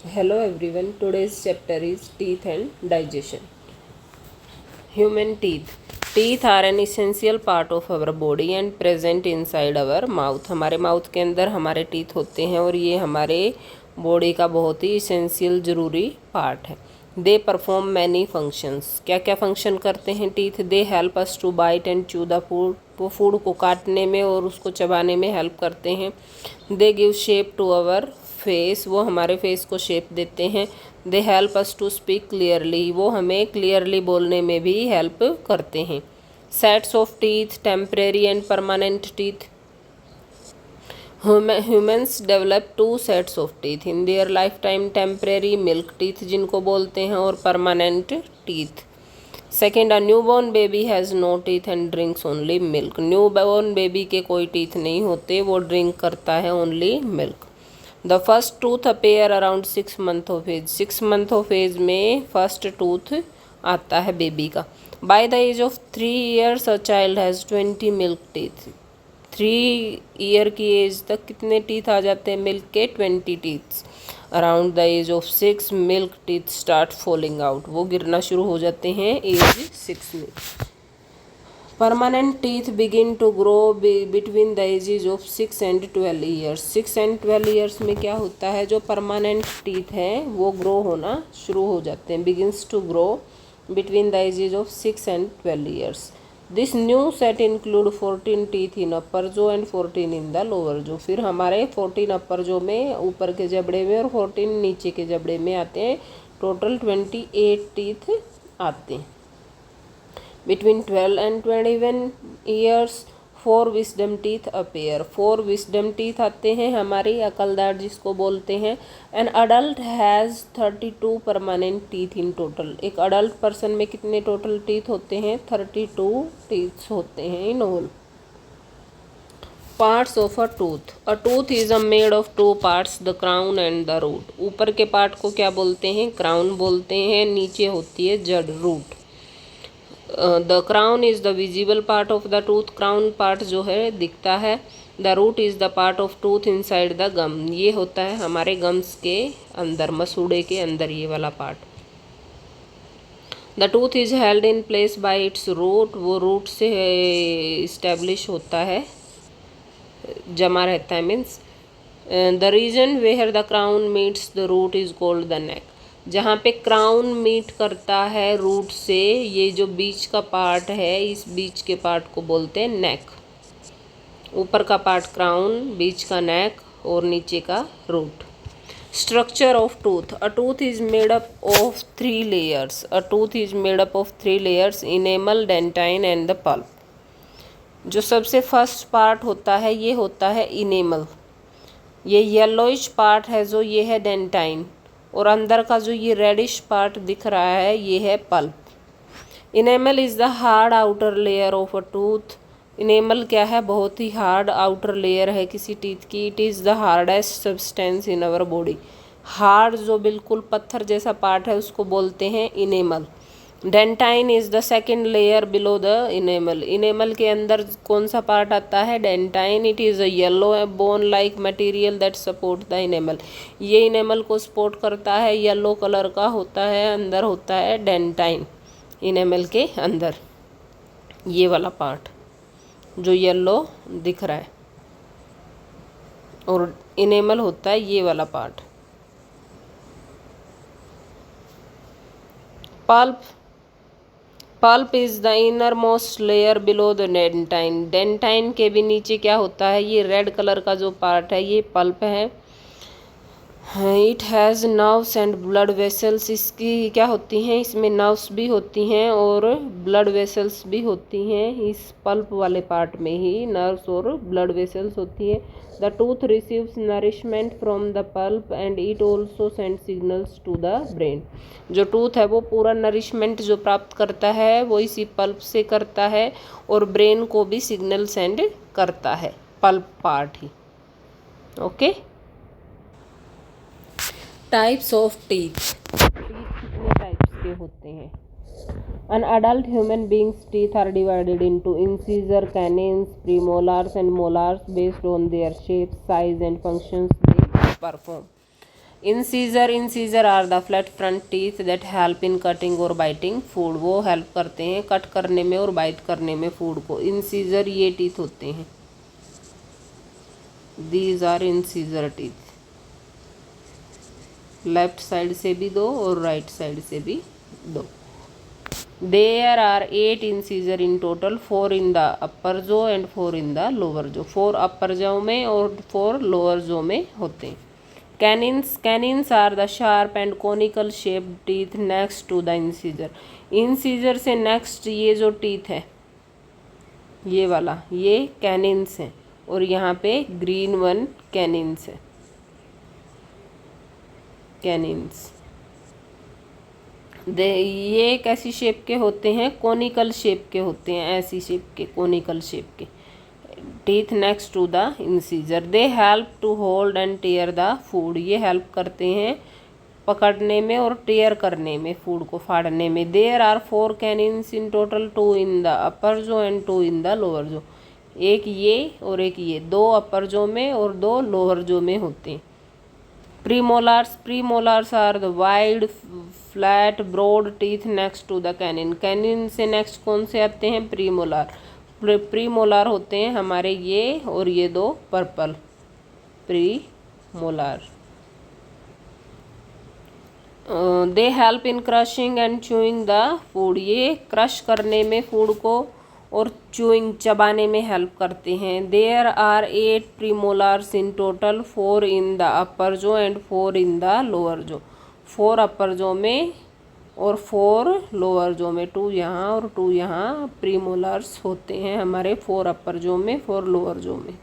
Hello everyone, today's chapter is teeth and digestion. Human teeth. Teeth are an essential part of our body and present inside our mouth. हमारे mouth के अंदर हमारे teeth होते हैं और ये हमारे बॉडी का बहुत ही इसेंशियल ज़रूरी पार्ट है. They perform many functions. क्या क्या फंक्शन करते हैं teeth? They help us to bite and chew the food. वो फूड को काटने में और उसको चबाने में हेल्प करते हैं. They give shape to our face. वो हमारे फेस को शेप देते हैं. They help us to speak clearly. वो हमें क्लियरली बोलने में भी हेल्प करते हैं. Sets of teeth, temporary and permanent teeth. Humans develop 2 sets of teeth in their lifetime. Temporary milk teeth जिनको बोलते हैं और permanent teeth. Second, a newborn baby has no teeth and drinks only milk. New born baby के कोई teeth नहीं होते, वो drink करता है only milk. The first tooth appear around 6 month of age. 6 month of age में first tooth आता है बेबी का. By the age of 3 years a child has 20 milk teeth. 3 year की एज तक कितने टीथ आ जाते हैं मिल्क के? 20 teeths. Around the age of 6 milk teeth start falling out. वो गिरना शुरू हो जाते हैं एज 6 में. Permanent teeth begin to grow between the ages of 6 and 12 years. 6 and 12 years में क्या होता है? जो परमानेंट टीथ हैं वो ग्रो होना शुरू हो जाते हैं. Begins to grow between the ages of 6 and 12 years. This new set include 14 teeth in upper jaw and 14 in the lower जो. फिर हमारे 14 अपर जो में ऊपर के जबड़े में और 14 नीचे के जबड़े में आते हैं. टोटल 28 टीथ आते हैं. Between 12 and 21 years 4 wisdom teeth appear. 4 wisdom teeth आते हैं हमारी अकलदार जिसको बोलते हैं. An adult has 32 permanent teeth in total. एक अडल्ट पर्सन में कितने टोटल टीथ होते हैं? 32 टीथ होते हैं in all. Parts of a tooth. A tooth is a made of 2 parts, the crown and the root. ऊपर के पार्ट को क्या बोलते हैं? क्राउन बोलते हैं. नीचे होती है जड़, root. The crown is the visible part of the tooth. Crown part जो है दिखता है. The root is the part of tooth inside the gum. ये होता है हमारे गम्स के अंदर, मसूड़े के अंदर ये वाला part. The tooth is held in place by its root. वो रूट से इस्टेब्लिश होता है, जमा रहता है. Means the region where the crown meets the root is called the neck. जहाँ पे क्राउन मीट करता है रूट से, ये जो बीच का पार्ट है, इस बीच के पार्ट को बोलते हैं नेक. ऊपर का पार्ट क्राउन, बीच का नेक और नीचे का root. Structure of tooth. A tooth is made up of 3 layers. A tooth is made up of 3 layers, enamel, dentine and the pulp. जो सबसे फर्स्ट पार्ट होता है ये होता है इनेमल. ये येलोइश पार्ट है जो ये है डेंटाइन. और अंदर का जो ये रेडिश पार्ट दिख रहा है ये है pulp. Enamel is the hard outer layer of a tooth. Enamel क्या है? बहुत ही हार्ड आउटर लेयर है किसी टीथ की. It is the hardest substance in our body. Hard जो बिल्कुल पत्थर जैसा पार्ट है उसको बोलते हैं enamel. Dentine is the second layer below the enamel. Enamel के अंदर कौन सा पार्ट आता है? Dentine. It is a yellow bone like material that support the enamel. ये इनेमल को सपोर्ट करता है, येलो कलर का होता है. अंदर होता है डेंटाइन इनेमल के अंदर, ये वाला पार्ट जो येलो दिख रहा है. और इनेमल होता है ये वाला part. Pulp. Pulp is the inner most layer below the dentine. Dentine के भी नीचे क्या होता है? ये रेड कलर का जो पार्ट है ये पल्प है. It has nerves and blood vessels. इसकी क्या होती हैं? इसमें नर्व्स भी होती हैं और ब्लड वेसल्स भी होती हैं. इस पल्प वाले पार्ट में ही नर्व्स और ब्लड वेसल्स होती हैं. The tooth receives nourishment from the pulp and it also send signals to the brain. जो टूथ है वो पूरा नरिशमेंट जो प्राप्त करता है वो इसी पल्प से करता है और ब्रेन को भी सिग्नल सेंड करता है, pulp part he. Okay. Types of teeth. Teeth कितने टाइप्स के होते हैं? An adult human being's teeth are divided into incisor, canines, premolars and molars based on their shape, size and functions they perform. Incisor are the flat front teeth that help in cutting और biting food, वो help करते हैं cut करने में और bite करने में food को। इंसीजर ये टीथ होते हैं, these are incisor teeth. Left side से भी दो और राइट साइड से भी दो। There are 8 incisor in total, 4 in the upper jaw and 4 in the lower जो। 4 अपर जो में और 4 लोअर जो में होते हैं। Canines are the sharp and conical shaped teeth next to the incisor. Incisor से नेक्स्ट ये जो टीथ है, ये वाला, ये कैनिन्स है और यहाँ पे ग्रीन वन कैनिन्स है, कैनिन्स। ये कैसी शेप के होते हैं? कोनिकल शेप के होते हैं, ऐसी शेप के, कोनिकल शेप के teeth next to the incisor. They help to hold and tear the food, ये हेल्प करते हैं पकड़ने में और टेयर करने में, फूड को फाड़ने में। There are 4 canines in total, 2 in the upper jaw and 2 in the lower जो। एक ये और एक ये, 2 अपर जो में और 2 लोअर जो में होते हैं। Premolars are the wide flat broad teeth next to the canine. Canine से नेक्स्ट कौन से आते हैं? प्रीमोलार। प्रीमोलार होते हैं हमारे ये और ये 2 purple, premolar. They help in crushing and chewing the food, ये क्रश करने में फूड को और च्यूइंग चबाने में हेल्प करते हैं। There are 8 premolars in total, 4 in the upper jaw and 4 in the lower जो। 4 अपर जो में और 4 लोअर जो में, 2 यहाँ और 2 यहाँ प्रीमोलार्स होते हैं हमारे, 4 अपर जो में 4 लोअर जो में।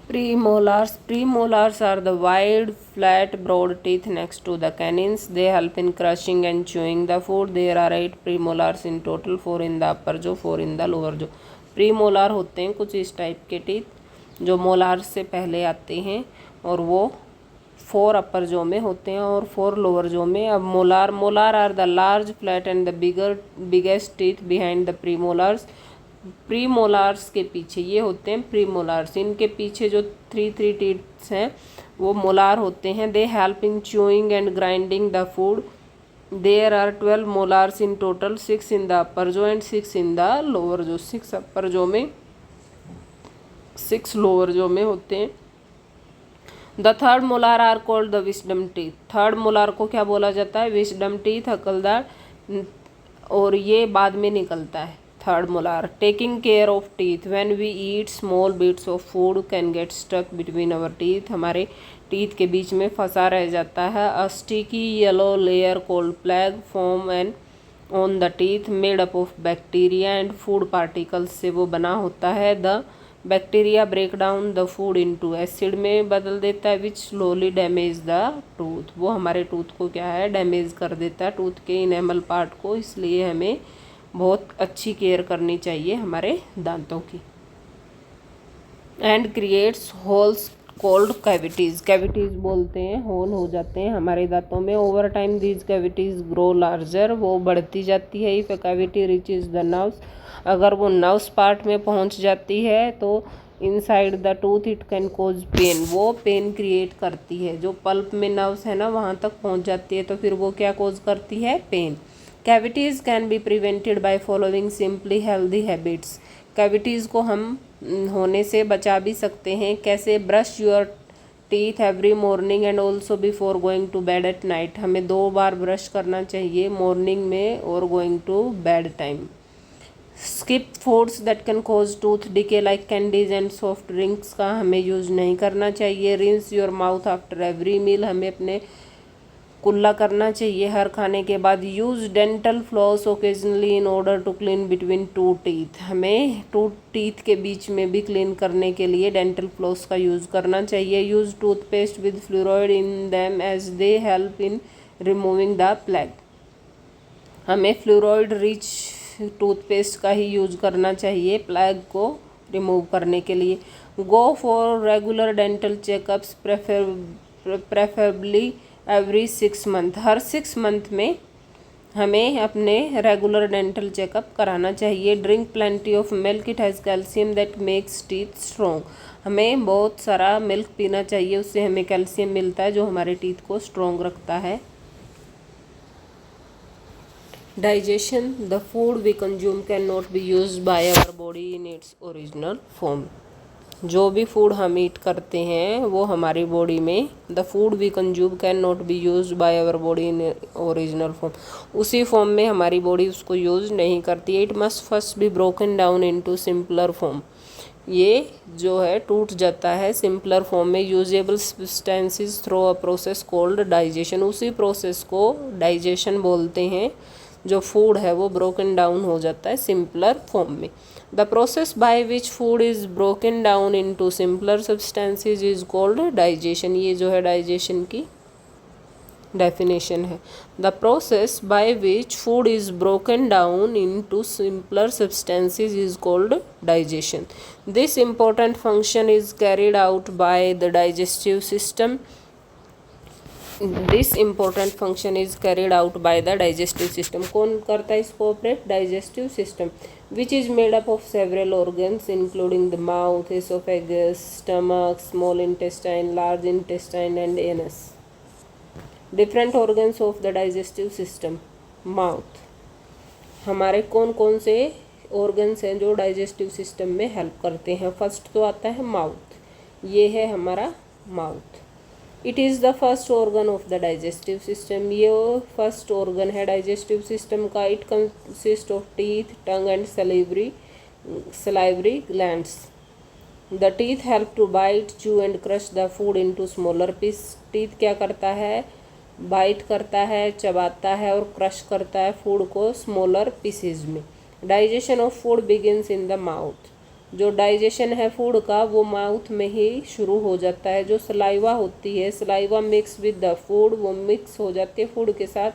Premolars are the wide, flat, broad teeth next to the canines. They help in crushing and chewing the food. There are 8 premolars in total, 4 in the upper jaw, 4 in the lower jaw. Premolar होते हैं कुछ इस type के teeth जो molar से पहले आते हैं और वो 4 अपर जो में होते हैं और 4 लोअर जो में। अब molar are the large, flat and the biggest teeth behind the premolars. Premolars के पीछे ये होते हैं प्रीमोलार्स, इनके पीछे जो 3 टीथ्स हैं वो मोलार होते हैं। They help in chewing and grinding the food. There are 12 molars in total, 6 in the upper jaw and 6 in the lower जो। 6 अपर जो में 6 लोअर जो में होते हैं। The third molar are called the wisdom teeth. Third molar को क्या बोला जाता है? विस्डम टीथ, अकलदार, और ये बाद में निकलता है third molar. Taking care of teeth, when we eat small bits of food can get stuck between our teeth, हमारे टीथ के बीच में फंसा रह जाता है। A sticky yellow layer called plaque form and on the teeth made up of bacteria and food particles से वो बना होता है। The bacteria break down the food into acid में बदल देता है, which slowly damage the tooth, वो हमारे टूथ को क्या है? डैमेज कर देता है, टूथ के इनेमल पार्ट को। इसलिए हमें बहुत अच्छी केयर करनी चाहिए हमारे दांतों की। And creates holes called cavities, cavities बोलते हैं, होल हो जाते हैं हमारे दांतों में। Over time these cavities grow larger, वो बढ़ती जाती है। If a cavity reaches the nerves, अगर वो नर्व्स पार्ट में पहुंच जाती है तो inside the tooth it can cause pain, वो पेन क्रिएट करती है। जो पल्प में नर्व्स है ना वहाँ तक पहुँच जाती है तो फिर वो क्या कोज करती है? Pain. Cavities can be prevented by following simply healthy habits, cavities को हम होने से बचा भी सकते हैं। कैसे? Brush your teeth every morning and also before going to bed at night, हमें 2 बार ब्रश करना चाहिए मॉर्निंग में और going to bed time. Skip foods that can cause tooth decay like candies and soft drinks का हमें use नहीं करना चाहिए। Rinse your mouth after every meal, हमें अपने कुल्ला करना चाहिए हर खाने के बाद। Use dental floss occasionally in order to clean between 2 teeth, हमें 2 टीथ के बीच में भी क्लीन करने के लिए डेंटल फ्लॉस का यूज़ करना चाहिए। Use toothpaste with fluoride in them as they help in removing the plaque, हमें फ्लोराइड रिच टूथपेस्ट का ही यूज़ करना चाहिए प्लैग को रिमूव करने के लिए। Go for regular dental checkups preferably every 6 month, her 6 month में हमें अपने रेगुलर डेंटल चेकअप कराना चाहिए। Drink plenty of milk, it has calcium that makes teeth strong, हमें बहुत सारा मिल्क पीना चाहिए, उससे हमें कैल्शियम मिलता है जो हमारे टीथ को स्ट्रॉन्ग रखता है। Digestion, the food we consume can not be used by our body in its original form. जो भी फूड हम ईट करते हैं वो हमारी बॉडी में, the food we consume can not be used by our body in original form, उसी form में हमारी बॉडी उसको यूज़ नहीं करती है। It must first be broken down into simpler form, ये जो है टूट जाता है सिंपलर फॉर्म में usable substances through a process called digestion, उसी प्रोसेस को डाइजेशन बोलते हैं। जो फूड है वो ब्रोकन डाउन हो जाता है सिंपलर फॉर्म में। The process by which food is broken down into simpler substances is called digestion, ये जो है डाइजेशन की डेफिनेशन है। The process by which food is broken down into simpler substances is called digestion. This important function is carried out by the digestive system. This important function is carried out by the digestive system. कौन करता है इसको operate? Digestive system, which is made up of several organs including the mouth, esophagus, stomach, small intestine, large intestine and anus. Different organs of the digestive system. Mouth, हमारे कौन कौन से organs हैं जो डाइजेस्टिव सिस्टम में help करते हैं? First तो आता है माउथ, ये है हमारा mouth. It is the first organ of the digestive system, ये फर्स्ट ऑर्गन है डाइजेस्टिव सिस्टम का। It consist of teeth, tongue and salivary glands. The teeth help to bite, chew and crush the food into smaller piece. Teeth क्या करता है? Bite करता है, चबाता है और क्रश करता है फूड को स्मॉलर पीसेज में। Digestion of food begins in the mouth, जो डाइजेशन है फूड का वो माउथ में ही शुरू हो जाता है। जो सलाइवा होती है, saliva mix with the food, वो मिक्स हो जाती है फूड के साथ।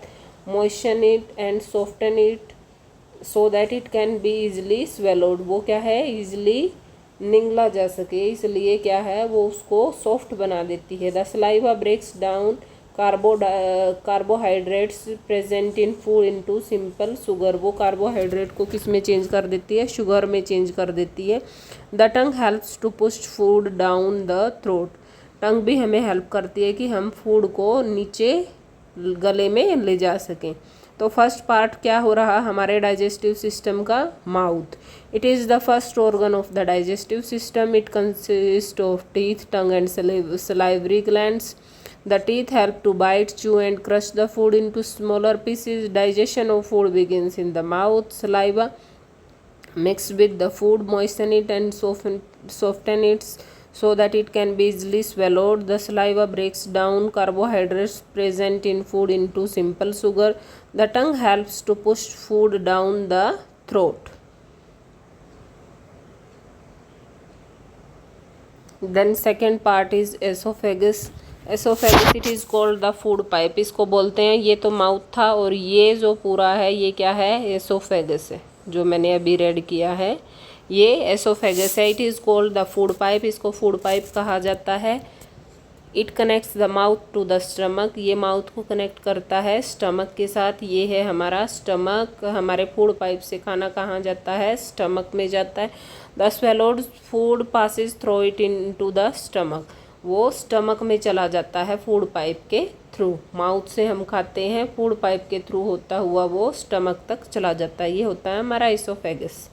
Moisten it and soften it so that it can be easily swallowed, वो क्या है? इजली निगला जा सके, इसलिए क्या है वो उसको सॉफ्ट बना देती है। The saliva breaks down carbohydrates present in food into simple sugar, वो कार्बोहाइड्रेट को किस में चेंज कर देती है? शुगर में चेंज कर देती है। The tongue helps to push food down the throat, tongue भी हमें हेल्प करती है कि हम फूड को नीचे गले में ले जा सकें। तो फर्स्ट पार्ट क्या हो रहा हमारे डाइजेस्टिव सिस्टम का? Mouth. It is the first organ of the digestive system. It consist of teeth, tongue and salivary glands. The teeth help to bite, chew and crush the food into smaller pieces. Digestion of food begins in the mouth. Saliva mixed with the food moisten it and soften it so that it can be easily swallowed. The saliva breaks down carbohydrates present in food into simple sugar. The tongue helps to push food down the throat. Then second part is esophagus. Oesophagus it is called the food pipe, इसको बोलते हैं। ये तो mouth था और ये जो पूरा है ये क्या है? एसोफेगस है, जो मैंने अभी रेड किया है ये एसोफेगस है। It is called the food pipe, इसको फूड पाइप कहा जाता है। It connects the mouth to the stomach, ये माउथ को कनेक्ट करता है स्टमक के साथ। ये है हमारा स्टमक। हमारे फूड पाइप से खाना कहाँ जाता है? स्टमक में जाता है। The swallowed food passes through it into the stomach, वो स्टमक में चला जाता है फूड पाइप के थ्रू। माउथ से हम खाते हैं, फूड पाइप के थ्रू होता हुआ वो स्टमक तक चला जाता है। ये होता है हमारा एसोफेगस।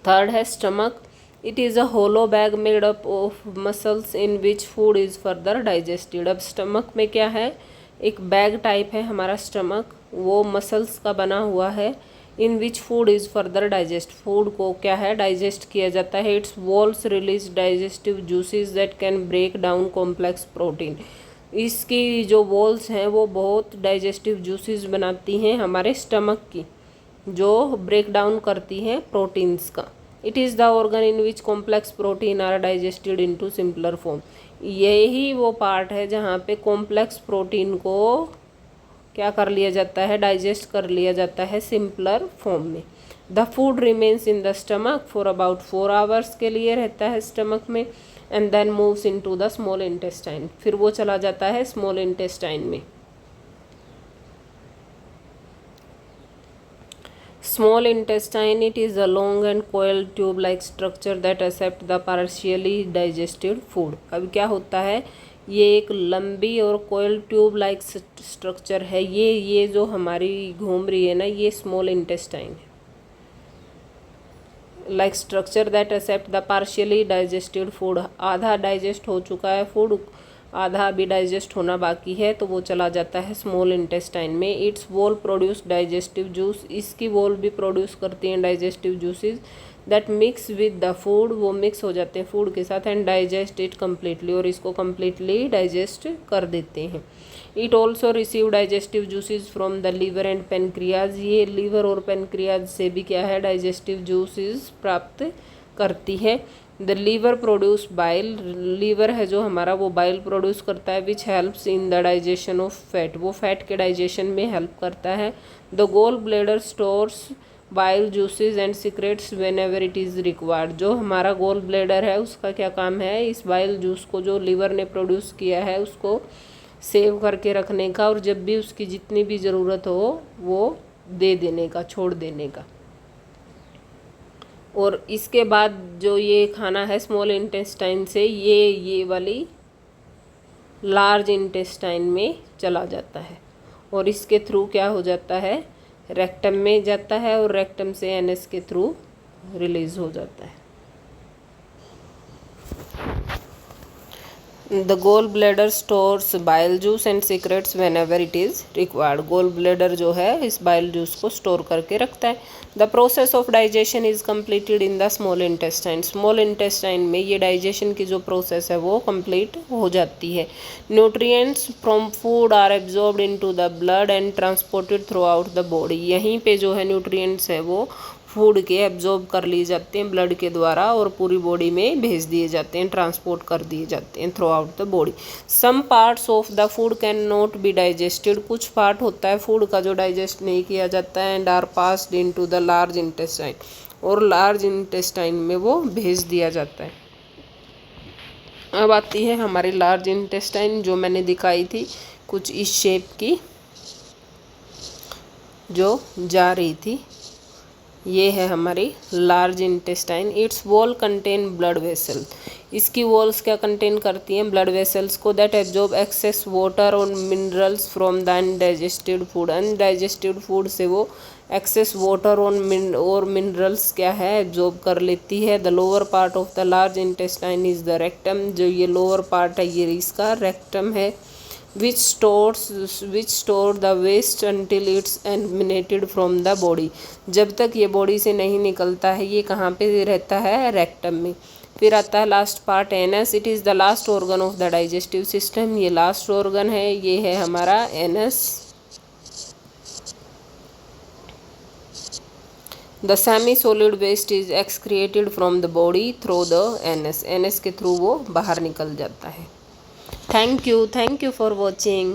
थर्ड है stomach. It is a hollow bag made up of muscles in which food is further digested. अब स्टमक में क्या है? एक बैग टाइप है हमारा स्टमक, वो मसल्स का बना हुआ है। In which food is further digest, food को क्या है? डाइजेस्ट किया जाता है। Its walls release digestive juices that can break down complex protein, इसकी जो वॉल्स हैं वो बहुत डाइजेस्टिव जूसेस बनाती हैं हमारे स्टमक की, जो ब्रेक डाउन करती हैं प्रोटीन्स का। It is the organ in which complex protein are digested into simpler form, यही वो पार्ट है जहाँ पे कॉम्प्लेक्स प्रोटीन को क्या कर लिया जाता है? डाइजेस्ट कर लिया जाता है सिंपलर फॉर्म में। The food remains in the stomach for about 4 hours के लिए रहता है स्टमक में, and then moves into the small intestine, फिर वो चला जाता है स्मॉल इंटेस्टाइन में। Small intestine, it is a long and coiled tube like structure that accept the partially digested food. अब क्या होता है, ये एक लंबी और कोयल ट्यूब लाइक स्ट्रक्चर है। ये जो हमारी घूम रही है ना, ये स्मॉल इंटेस्टाइन है। Like structure that accept the partially digested food, आधा डाइजेस्ट हो चुका है फूड, आधा अभी डाइजेस्ट होना बाकी है, तो वो चला जाता है स्मॉल इंटेस्टाइन में। It's wall produce digestive juice, इसकी वॉल भी प्रोड्यूस करती हैं digestive juices that mix with the food, वो मिक्स हो जाते हैं फूड के साथ एंड डाइजेस्ट इट कम्प्लीटली, और इसको कम्प्लीटली डाइजेस्ट कर देते हैं। It also receive digestive juices from the liver and pancreas, ये लीवर और पेनक्रियाज से भी क्या है, डाइजेस्टिव जूसेस प्राप्त करती है। The liver produce bile, liver है जो हमारा वो बाइल प्रोड्यूस करता है which helps in the digestion of fat, वो फैट के डाइजेशन में हेल्प करता है। The gall bladder stores bile juices and secretes whenever it is required, जो हमारा गोल ब्लैडर है उसका क्या काम है, इस बाइल जूस को जो लीवर ने प्रोड्यूस किया है उसको सेव करके रखने का, और जब भी उसकी जितनी भी ज़रूरत हो वो दे देने का, छोड़ देने का। और इसके बाद जो ये खाना है स्मॉल इंटेस्टाइन से ये वाली लार्ज इंटेस्टाइन में चला जाता है, और इसके थ्रू क्या हो जाता है, रेक्टम में जाता है, और रेक्टम से एनएस के थ्रू रिलीज हो जाता है। The gall bladder stores bile juice and secretes whenever it is required, gall bladder जो है इस बाइल जूस को स्टोर करके रखता है। The process of digestion is completed in the small intestine, small intestine में ये डाइजेशन की जो प्रोसेस है वो कंप्लीट हो जाती है। Nutrients from food are absorbed into the blood and transported throughout the body, यहीं पे जो है न्यूट्रिएंट्स है वो फूड के एब्जॉर्ब कर लिए जाते हैं ब्लड के द्वारा, और पूरी बॉडी में भेज दिए जाते हैं, ट्रांसपोर्ट कर दिए जाते हैं throughout the body. Some parts of the food can not be digested, कुछ पार्ट होता है फूड का जो डाइजेस्ट नहीं किया जाता है, and are passed into the large intestine, और लार्ज इंटेस्टाइन में वो भेज दिया जाता है। अब आती है हमारी लार्ज इंटेस्टाइन जो मैंने दिखाई थी कुछ इस शेप की, जो जा रही थी, ये है हमारी large intestine. It's wall contain blood vessel, इसकी वॉल्स क्या कंटेन करती हैं, ब्लड वेसल्स को दैट एब्जॉर्ब एक्सेस वाटर और minerals from the undigested food, undigested food से वो एक्सेस वाटर और मिनरल्स क्या है एब्जॉर्ब कर लेती है। The lower part of the large intestine is the rectum, जो ये लोअर पार्ट है ये इसका रेक्टम है। which store the waste until it's eliminated from the body, जब तक ये बॉडी से नहीं निकलता है ये कहाँ पे रहता है, रेक्टम में। फिर आता है last part anus, it is the last organ of the digestive system, ये लास्ट ऑर्गन है, ये है हमारा anus. The semi solid waste is excreted from the body through the anus, anus के थ्रू वो बाहर निकल जाता है। Thank you for watching.